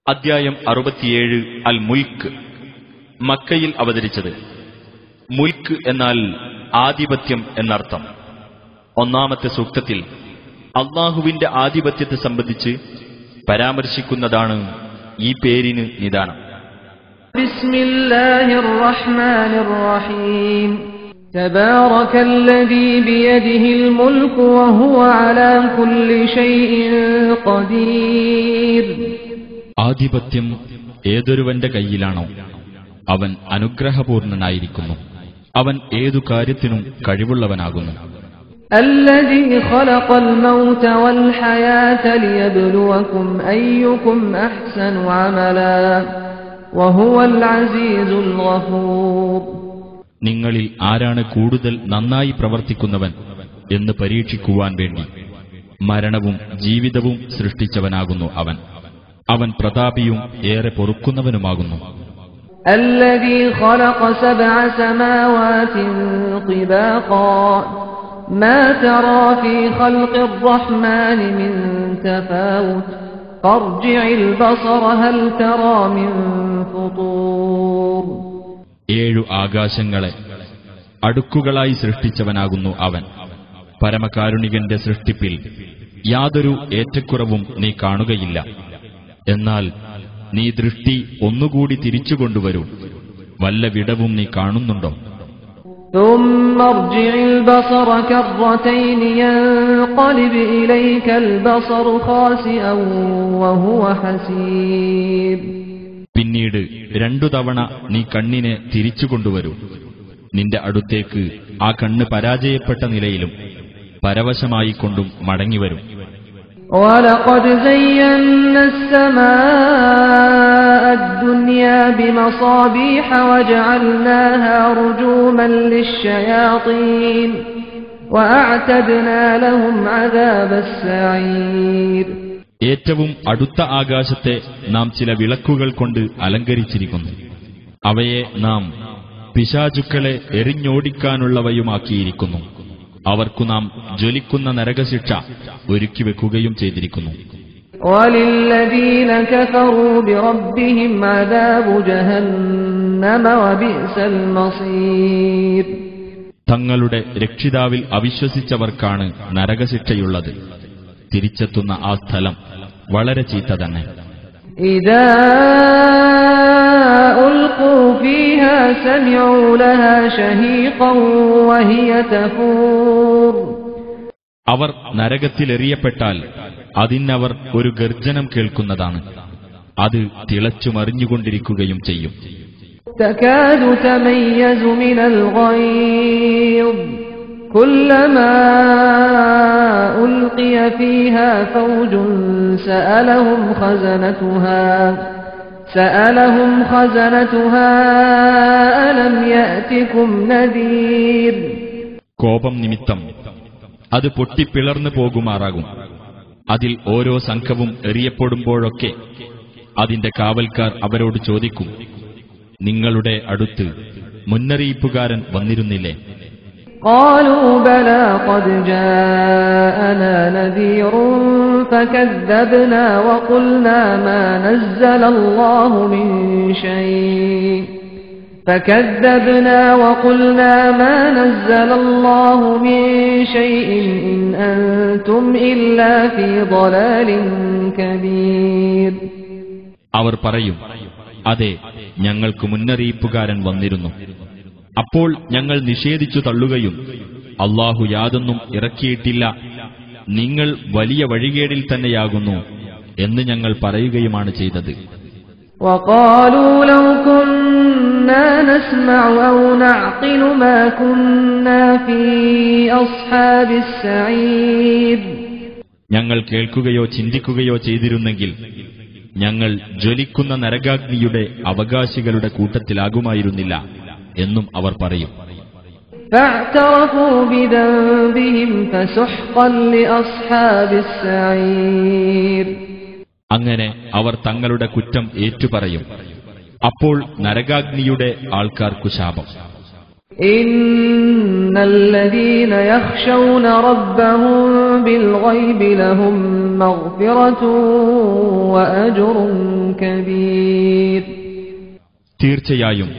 അദ്ധ്യായം 67 അൽ മുൽക്ക്. മക്കയിൽ അവതരിച്ചത്. മുൽക്ക് എന്നാൽ ആധിപത്യം എന്നർത്ഥം. ഒന്നാമത്തെ സൂക്തത്തിൽ അല്ലാഹുവിന്റെ ആധിപത്യത്തെ സംബന്ധിച്ച് പരാമർശിക്കുന്നതാണ് ഈ പേരിന് നിദാനം. ബിസ്മില്ലാഹിർ റഹ്മാനിർ റഹീം. തബാറകല്ലദീ ബിയദിഹിൽ മുൽക്കു വഹുവ അലാ കുല്ലി ഷൈഇൻ ഖദീർ. ആധിപത്യം ഏതൊരുവന്റെ കയ്യിലാണോ അവൻ അനുഗ്രഹപൂർണനായിരിക്കുന്നു, അവൻ ഏതു കാര്യത്തിനും കഴിവുള്ളവനാകുന്നു. അല്ലദീ ഖലഖൽ മൗത വൽ ഹയാത ലിയബ്ലുവകും അയ്യുകും അഹ്സനു അമലാ വഹുവൽ അസീസുൽ ഗഫൂർ. നിങ്ങളിൽ ആരാണ് കൂടുതൽ നന്നായി പ്രവർത്തിക്കുന്നവൻ എന്ന് പരീക്ഷിക്കുവാൻ വേണ്ടി മരണവും ജീവിതവും സൃഷ്ടിച്ചവനാകുന്നു അവൻ. അവൻ പ്രതാപിയും ഏറെ പൊറുക്കുന്നവനുമാകുന്നു. الذي خلق 7 سماوات طباقا ما ترى في خلق الرحمن من تفاوت فارجع البصر هل ترى من فطور. 7 ആകാശങ്ങളെ അടുക്കുകളായി സൃഷ്ടിച്ചവനാകുന്നു അവൻ. പരമകാരുണികന്റെ സൃഷ്ടിപ്പിൽ യാതൊരു ഏറ്റക്കുറവും നീ കാണുകയില്ല. എന്നാൽ നീ ദൃഷ്ടി ഒന്നുകൂടി തിരിച്ചുകൊണ്ടുവരൂ, വല്ല വിടവും നീ കാണുന്നുണ്ടോ? ثم ارجع البصر كرتين ينقلب إليك البصر خاسئا وهو حسير. പിന്നീട് 2 തവണ നീ കണ്ണിനെ തിരിച്ചുകൊണ്ടുവരൂ, നിന്റെ അടുത്തേക്ക് ആ കണ്ണ് പരാജയപ്പെട്ട നിലയിലും പരവശമായിക്കൊണ്ടും മടങ്ങിവരും. وَلَقَدْ زَيَّنَّا السَّمَاءَ الدُّنْيَا بِمَصَابِيحَ وَجَعَلْنَاهَا رُجُومًا لِلشَّيَاطِينِ وَأَعْتَدْنَا لَهُمْ عَذَابَ السَّعِيرِ. ഏറ്റവും അടുത്ത ആകാശത്തെ നാം ചില വിളക്കുകൾ കൊണ്ട് അലങ്കരിച്ചിരിക്കുന്നു. അവയെ നാം പിശാചുക്കളെ എറിഞ്ഞോടിക്കാനുള്ളവയുമാക്കിയിരിക്കുന്നു. അവർക്കു നാം ജ്വലിക്കുന്ന നരകശിക്ഷ ഒരുക്കിവെക്കുകയും ചെയ്തിരിക്കുന്നു. وَلِلَّذِينَ كَفَرُوا بِرَبِّهِمْ عَذَابُ جَهَنَّمَ وَبِئْسَ الْمَصِيرُ. തങ്ങളുടെ രക്ഷിതാവിൽ അവിശ്വസിച്ചവർക്കാണ് നരകശിക്ഷയുള്ളത്. തിരിച്ചെത്തുന്ന ആ സ്ഥലം വളരെ ചീത്ത തന്നെ. إِذَا أُلْقُوا فِيهَا سَمِعُوا لَهَا شَهِيقًا وَهِيَ تَفُورُ. അവർ നരകത്തിലെറിയപ്പെട്ടാൽ അതിനവർ ഒരു ഗർജനം കേൾക്കുന്നതാണ്. അത് തിളച്ചുമറിഞ്ഞുകൊണ്ടിരിക്കുകയും ചെയ്യും. تَكَادُ تَمَيَّزُ مِنَ الْغَيْظِ كُلَّمَا أُلْقِيَ فِيهَا فَوْجٌ سألهم خزنتها ألم يأتكم نذير. കോപം നിമിത്തം അത് പൊട്ടിപ്പിളർന്നു പോകുമാറാകും. അതിൽ ഓരോ സംഘവും എറിയപ്പെടുമ്പോഴൊക്കെ അതിന്റെ കാവൽക്കാർ അവരോട് ചോദിക്കും, നിങ്ങളുടെ അടുത്ത് മുന്നറിയിപ്പുകാരൻ വന്നിരുന്നില്ലേ? قالوا بلى قد جاءنا نذير فكذبنا وقلنا ما نزل الله من شيء إن أنتم إلا في ضلال كبير. അവർ പറയും, അതെ, ഞങ്ങൾക്ക് മുന്നറിയിപ്പുകാരൻ വന്നിരുന്നു. അപ്പോൾ ഞങ്ങൾ നിഷേധിച്ചു തള്ളുകയും അല്ലാഹു യാതൊന്നും ഇറക്കിയിട്ടില്ല, നിങ്ങൾ വലിയ വഴികേടിൽ തന്നെയാകുന്നു എന്ന് ഞങ്ങൾ പറയുകയുമാണ് ചെയ്തത്. وقالوا لو كنا نسمع أو نعقل ما كنا في أصحاب السعير. ഞങ്ങൾ കേൾക്കുകയോ ചിന്തിക്കുകയോ ചെയ്തിരുന്നെങ്കിൽ ഞങ്ങൾ ജ്വലിക്കുന്ന നരകാഗ്നിയുടെ അവകാശികളുടെ കൂട്ടത്തിലാകുമായിരുന്നില്ല എന്നും അവർ പറയും. فاعترفوا بذنبهم فسحقا لأصحاب السعير. അങ്ങനെ അവർ തങ്ങളുടെ കുറ്റം ഏറ്റുപറയും. അപ്പോൾ നരകാഗ്നിയുടെ ആൾക്കാർക്കു ശാപം. إن الذين يخشون ربهم بالغيب لهم مغفرة وأجر كبير. തീർച്ചയായും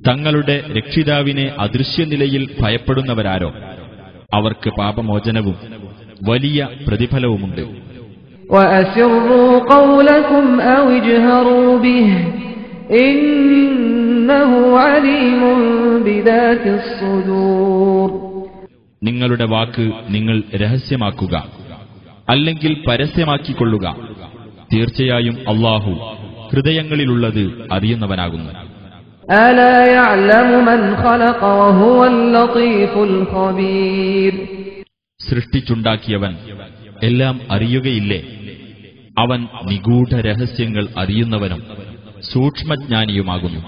തങ്ങളുടെ രക്ഷിതാവിനെ അദൃശ്യനിലയിൽ ഭയപ്പെടുന്നവരാരോ അവർക്ക് പാപമോചനവും വലിയ പ്രതിഫലവുമുണ്ട്. وأسروا قولكم أو اجهروا به إنه عليم بذات الصدور. നിങ്ങളുടെ വാക്ക് നിങ്ങൾ രഹസ്യമാക്കുക, അല്ലെങ്കിൽ പരസ്യമാക്കിക്കൊള്ളുക. തീർച്ചയായും അല്ലാഹു ഹൃദയങ്ങളിലുള്ളത് അറിയുന്നവനാകുന്നു. ألا يعلم من خلق وهو اللطيف الخبير. സൃഷ്ടിച്ചുണ്ടാക്കിയവൻ എല്ലാം അറിയുകയില്ലേ? അവൻ നിഗൂഢ രഹസ്യങ്ങൾ അറിയുന്നവനും സൂക്ഷ്മജ്ഞാനിയുമാകുന്നു.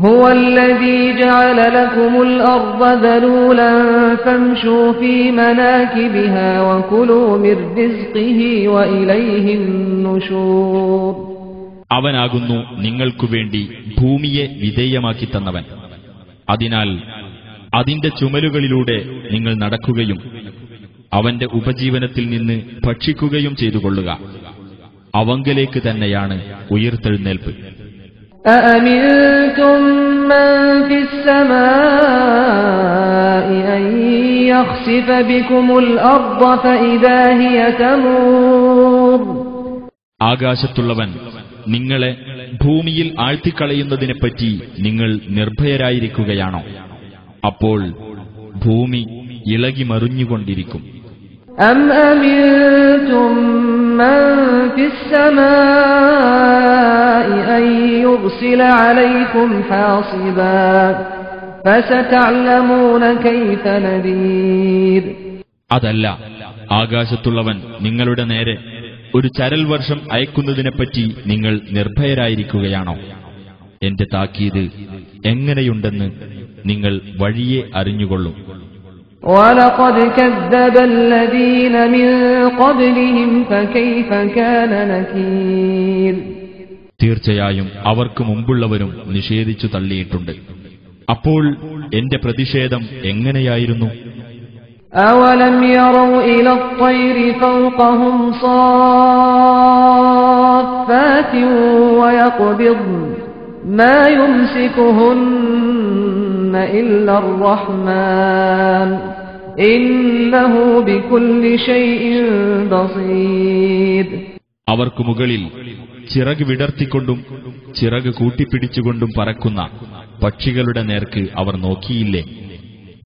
هو الذي جعل لكم الأرض ذلولا فامشوا في مناكبها وكلوا من رزقه وإليه النشور. അവനാകുന്നു നിങ്ങൾക്കുവേണ്ടി ഭൂമിയെ വിധേയമാക്കി തന്നവൻ. അതിനാൽ അതിന്റെ ചുമലുകളിലൂടെ നിങ്ങൾ നടക്കുകയും അവന്റെ ഉപജീവനത്തിൽ നിന്ന് ഭക്ഷിക്കുകയും ചെയ്തുകൊള്ളുക. അവങ്കലേക്ക് തന്നെയാണ് ഉയിർത്തെഴുന്നേൽപ്പ്. أأمنتم من في السماء أن يخسف بكم الأرض فإذا هي تمور. ആകാശത്തുള്ളവൻ നിങ്ങളെ ഭൂമിയിൽ ആഴ്ത്തിക്കളയുന്നതിനെപ്പറ്റി നിങ്ങൾ നിർഭയരായിരിക്കുകയാണോ? അപ്പോൾ ഭൂമി ഇളകി മറിഞ്ഞുകൊണ്ടിരിക്കും. أم أمنتم من في السماء أن يرسل عليكم حاصبا فستعلمون كيف نذير. അതല്ല, ആകാശത്തുള്ളവൻ നിങ്ങളുടെ നേരെ ഒരു ചരൽ വർഷം അയക്കുന്നതിനെപ്പറ്റി നിങ്ങൾ നിർഭയരായിരിക്കുകയാണോ? എന്റെ താക്കീത് എങ്ങനെയുണ്ടെന്ന് നിങ്ങൾ വഴിയെ അറിഞ്ഞുകൊള്ളും. وَلَقَدْ كَذَّبَ الَّذِينَ مِن قَبْلِهِمْ فَكَيْفَ كَانَ نَكِيرِ. തീർച്ചയായും അവർക്ക് മുമ്പുള്ളവരും നിഷേധിച്ചു തള്ളിയിട്ടുണ്ട്. അപ്പോൾ എന്റെ പ്രതിഷേധം എങ്ങനെയായിരുന്നു? أَوَلَمْ يَرَوْا إِلَى الطَّيْرِ فَوْقَهُمْ صَافَّاتٍ وَيَقْبِضْنَ مَا يُمْسِكُهُنَّ إِلَّا الرَّحْمَنُ إِنَّهُ بِكُلِّ شَيْءٍ بَصِيرٌ. അവർക്ക് മുകളിൽ ചിറക് വിടർത്തിക്കൊണ്ടും ചിറക് കൂട്ടിപ്പിടിച്ചുകൊണ്ടും പറക്കുന്ന പക്ഷികളുടെ നേർക്ക് അവർ നോക്കിയില്ലേ?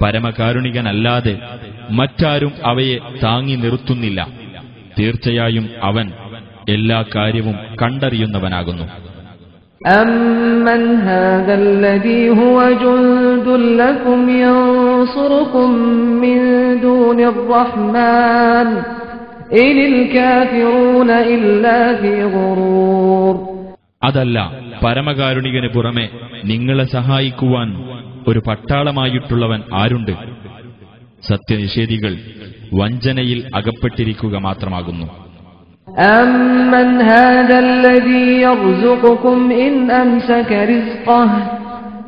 പരമകാരുണികനല്ലാതെ മറ്റാരും അവയെ താങ്ങി നിർത്തുന്നില്ല. തീർച്ചയായും അവൻ എല്ലാ കാര്യവും കണ്ടറിയുന്നവനാകുന്നു. أَمَّنْ هَذَا الَّذِي هُوَ جُندٌ لَكُمْ يَنصُرُكُم مِّن دُونِ الرَّحْمَنِ إِنِ الْكَافِرُونَ إِلَّا فِي غُرُورٍ. അതല്ല, പരമകാരുണികന് പുറമെ നിങ്ങളെ സഹായിക്കുവാൻ ഒരു പട്ടാളമായിട്ടുള്ളവൻ ആരുണ്ട്? സത്യനിഷേധികൾ വഞ്ചനയിൽ അകപ്പെട്ടിരിക്കുക മാത്രമാകുന്നു. أَمَّنْ هَذَا الَّذِي يَرْزُقُكُمْ إِنْ أَمْسَكَ رِزْقَهُ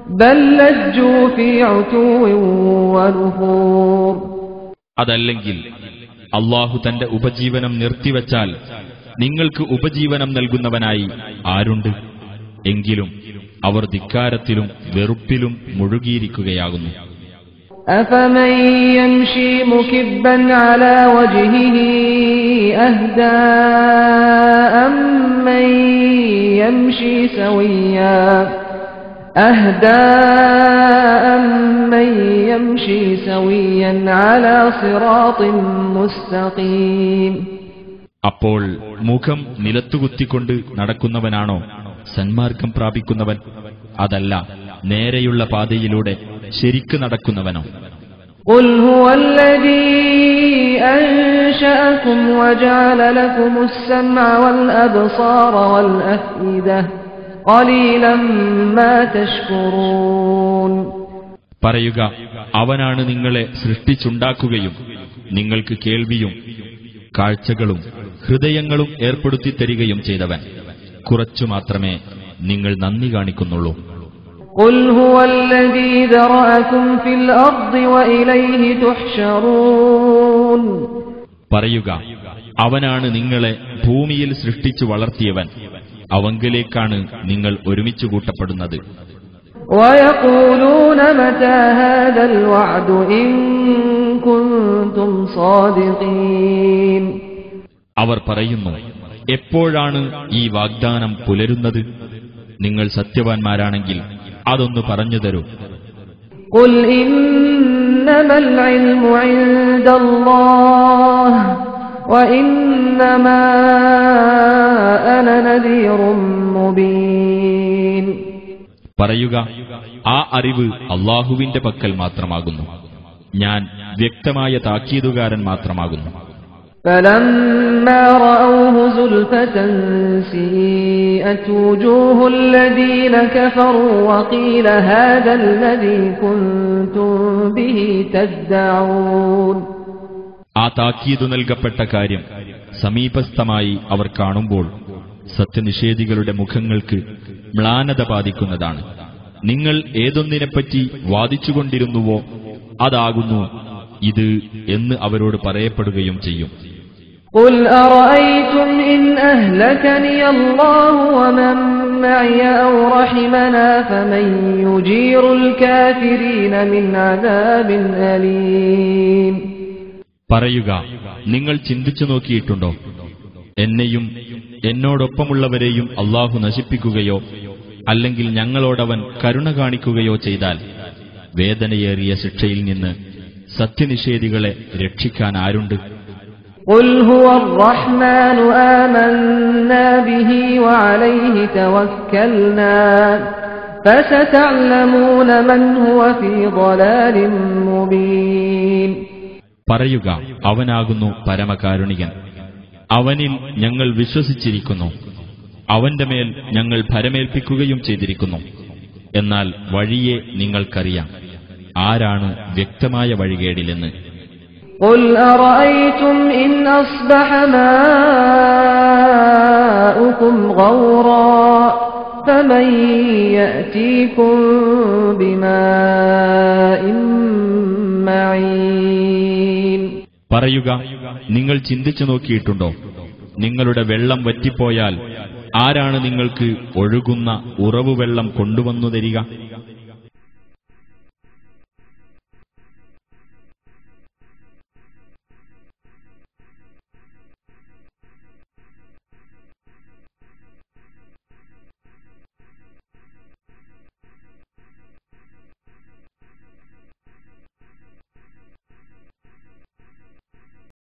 بَل لَّجُّوا فِي عُتُوٍّ وَنُفُورٍ. അതല്ലെങ്കിൽ അല്ലാഹു തന്റെ ഉപജീവനം നിർത്തിവച്ചാൽ നിങ്ങൾക്ക് ഉപജീവനം നൽകുന്നവനായി ആരുണ്ട്? എങ്കിലും അവർ ധിക്കാരത്തിലും വെറുപ്പിലും മുഴുകിയിരിക്കുകയാകുന്നു. أَفَمَن يَمْشِي مُكِبًّا عَلَى وَجْهِهِ أَهْدَىٰ أَمَّن يَمْشِي سَوِيًّا عَلَى صِرَاطٍ مُّسْتَقِيمٍ. അപ്പോൾ മുഖം നിലത്തുകുത്തിക്കൊണ്ട് നടക്കുന്നവനാണോ സന്മാർഗം പ്രാപിക്കുന്നവൻ? അതല്ല, നേരെയുള്ള പാതയിലൂടെ ശരിക്ക് നടക്കുന്നവനോ? قُلْ هُوَ الَّذِي أَنشَأَكُمْ وَجَعَلَ لَكُمُ السَّمْعَ وَالْأَبْصَارَ وَالْأَفْئِدَةَ قَلِيلًا مَا تَشْكُرُونَ. പറയുക, അവനാണ് നിങ്ങളെ സൃഷ്ടിച്ചുണ്ടാക്കുകയും നിങ്ങൾക്ക് കേൾവിയും കാഴ്ചകളും ഹൃദയങ്ങളും ഏർപ്പെടുത്തി തരികയും ചെയ്തവൻ. കുറച്ചു മാത്രമേ നിങ്ങൾ നന്ദി കാണിക്കുന്നുള്ളൂ. قُلْ هُوَ الَّذِي ذَرَأَكُمْ فِي الْأَرْضِ وَإِلَيْهِ تُحْشَرُونَ. പറയുക, അവനാണ് നിങ്ങളെ ഭൂമിയിൽ സൃഷ്ടിച്ചു വളർത്തിയവൻ. അവങ്കലേക്കാണ് നിങ്ങൾ ഒരുമിച്ചു കൂട്ടപ്പെടുന്നത്. وَيَقُولُونَ مَتَى هَذَا الْوَعْدُ إِن كُنتُمْ صَادِقِينَ. അവർ പറയുന്നു, എപ്പോഴാണ് ഈ വാഗ്ദാനം പുലരുന്നത്? നിങ്ങൾ സത്യവാൻമാരാണെങ്കിൽ അതൊന്നു പറഞ്ഞു തരൂ. قُلْ إِنَّمَا الْعِلْمُ عِندَ اللَّهِ وَإِنَّمَا أَنَا نَذِيرٌ مُبِينٌ. പറയുക, ആ അറിവ് അല്ലാഹുവിന്റെ പക്കൽ മാത്രമാകുന്നു. ഞാൻ വ്യക്തമായ താക്കീതുകാരൻ മാത്രമാകുന്നു. فَلَمَّا رَأَوْهُ زُلْفَةً سِيئَتْ وُجُوهُ الَّذِينَ كَفَرُوا وَقِيلَ هَذَا الَّذِي كُنتُم بِهِ تَدَّعُونَ. ആ താക്കീതു നൽകപ്പെട്ട കാര്യം സമീപസ്ഥമായി അവർ കാണുമ്പോൾ സത്യനിഷേധികളുടെ മുഖങ്ങൾക്ക് മ്ലാനത ബാധിക്കുന്നതാണ്. നിങ്ങൾ ഏതൊന്നിനെപ്പറ്റി വാദിച്ചുകൊണ്ടിരുന്നുവോ അതാകുന്നു ഇത് എന്ന് അവരോട് പറയപ്പെടുകയും ചെയ്യും. قُلْ أَرَأَيْتُمْ إِنْ أَهْلَكَنِيَ اللَّهُ وَمَن مَّعِيَ أَوْ رَحِمَنَا فَمَن يُجِيرُ الْكَافِرِينَ مِنْ عَذَابٍ أَلِيمٍ. പറയുക, നിങ്ങൾ ചിന്തിച്ചു നോക്കിയിട്ടുണ്ടോ? എന്നെയും എന്നോടൊപ്പമുള്ളവരെയും അല്ലാഹു നശിപ്പിക്കുകയോ അല്ലെങ്കിൽ ഞങ്ങളോടവൻ കരുണ കാണിക്കുകയോ ചെയ്താൽ വേദനയേറിയ ശിക്ഷയിൽ നിന്ന് സത്യനിഷേധികളെ രക്ഷിക്കാൻ ആരുണ്ട്? قُلْ هُوَ الرَّحْمَنُ آمَنَّا بِهِ وَعَلَيْهِ تَوَكَّلْنَا فَسَتَعْلَمُونَ مَنْ هُوَ فِي ضَلَالٍ مُبِينٍ. പറയുക, അവനാകുന്നു പരമകാരുണികൻ. അവനിൽ ഞങ്ങൾ വിശ്വസിച്ചിരിക്കുന്നു. അവന്റെ മേൽ ഞങ്ങൾ ഭരമേൽപ്പിക്കുകയും ചെയ്തിരിക്കുന്നു. എന്നാൽ വഴിയെ നിങ്ങൾക്കറിയാം ആരാണ് വ്യക്തമായ വഴികേടിലെന്ന്. قُلْ أَرَأَيْتُمْ إِنْ أَصْبَحَ مَاؤُكُمْ غَوْرًا فَمَن يَأْتِيكُم بِمَاءٍ مَّعِينٍ. പറയുക, നിങ്ങൾ ചിന്തിച്ചു നോക്കിയിട്ടുണ്ടോ? നിങ്ങളുടെ വെള്ളം വറ്റിപ്പോയാൽ ആരാണ് നിങ്ങൾക്ക് ഒഴുകുന്ന ഉറവുവെള്ളം കൊണ്ടുവന്നു തരിക?